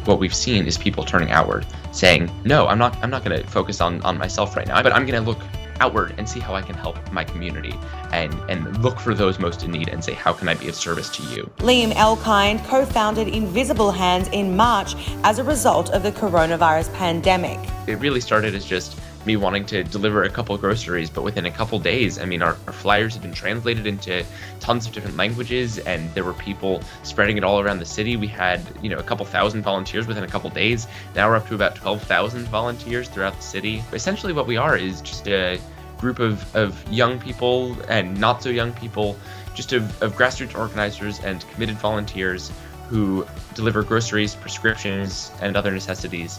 what we've seen is people turning outward, saying, no, I'm not going to focus on myself right now, but I'm going to look outward and see how I can help my community and look for those most in need and say, how can I be of service to you? Liam Elkind co-founded Invisible Hands in March as a result of the coronavirus pandemic. It really started as just me wanting to deliver a couple groceries, but within a couple days, our flyers had been translated into tons of different languages, and there were people spreading it all around the city. We had, a couple thousand volunteers within a couple days. Now we're up to about 12,000 volunteers throughout the city. Essentially what we are is just a group of young people and not so young people, just of grassroots organizers and committed volunteers who deliver groceries, prescriptions, and other necessities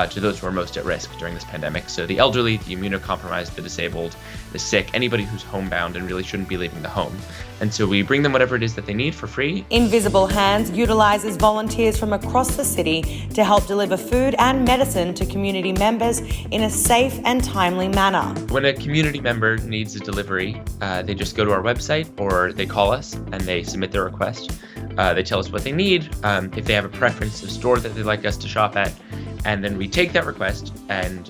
to those who are most at risk during this pandemic. So the elderly, the immunocompromised, the disabled, the sick, anybody who's homebound and really shouldn't be leaving the home. And so we bring them whatever it is that they need for free. Invisible Hands utilizes volunteers from across the city to help deliver food and medicine to community members in a safe and timely manner. When a community member needs a delivery, they just go to our website or they call us and they submit their request. They tell us what they need, if they have a preference of store that they'd like us to shop at, and then we take that request and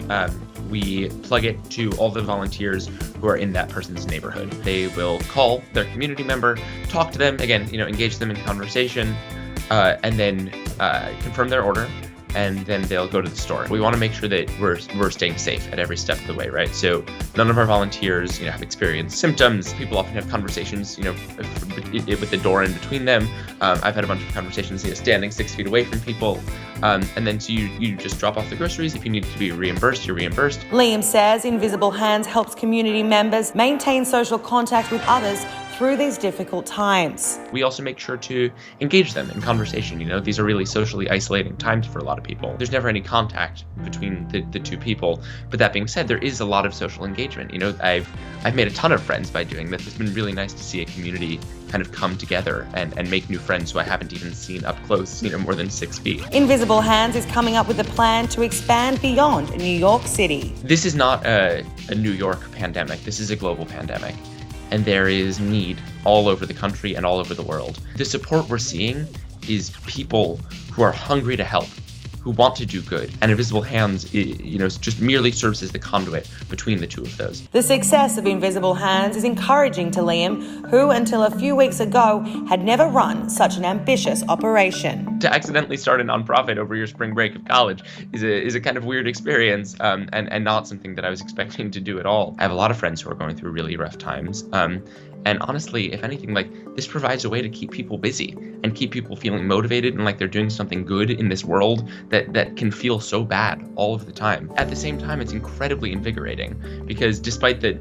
we plug it to all the volunteers who are in that person's neighborhood. They will call their community member, talk to them, again, engage them in conversation, and then confirm their order. And then they'll go to the store. We want to make sure that we're staying safe at every step of the way, right? So none of our volunteers, have experienced symptoms. People often have conversations, with the door in between them. I've had a bunch of conversations, standing 6 feet away from people. And then so you just drop off the groceries. If you need to be reimbursed, you're reimbursed. Liam says Invisible Hands helps community members maintain social contact with others through these difficult times. We also make sure to engage them in conversation. These are really socially isolating times for a lot of people. There's never any contact between the two people. But that being said, there is a lot of social engagement. I've made a ton of friends by doing this. It's been really nice to see a community kind of come together and make new friends who I haven't even seen up close, more than 6 feet. Invisible Hands is coming up with a plan to expand beyond New York City. This is not a New York pandemic. This is a global pandemic. And there is need all over the country and all over the world. The support we're seeing is people who are hungry to help, who want to do good. And Invisible Hands, just merely serves as the conduit between the two of those. The success of Invisible Hands is encouraging to Liam, who until a few weeks ago had never run such an ambitious operation. To accidentally start a nonprofit over your spring break of college is a kind of weird experience, and not something that I was expecting to do at all. I have a lot of friends who are going through really rough times. And honestly, if anything, this provides a way to keep people busy and keep people feeling motivated and like they're doing something good in this world that can feel so bad all of the time. At the same time, it's incredibly invigorating because despite the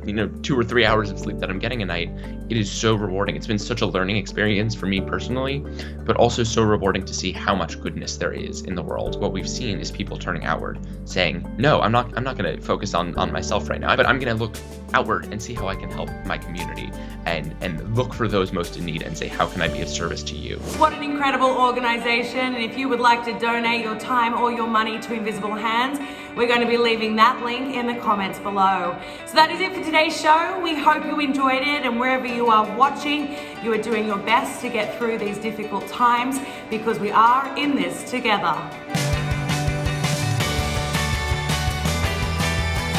2 or 3 hours of sleep that I'm getting a night, it is so rewarding. It's been such a learning experience for me personally, but also so rewarding to see how much goodness there is in the world. What we've seen is people turning outward, saying, no, I'm not going to focus on myself right now, but I'm going to look outward and see how I can help my community and look for those most in need and say, how can I be of service to you? What an incredible organization. And if you would like to donate your time or your money to Invisible Hands, we're going to be leaving that link in the comments below. So that is it for today's show. We hope you enjoyed it, and wherever you are watching, you are doing your best to get through these difficult times because we are in this together.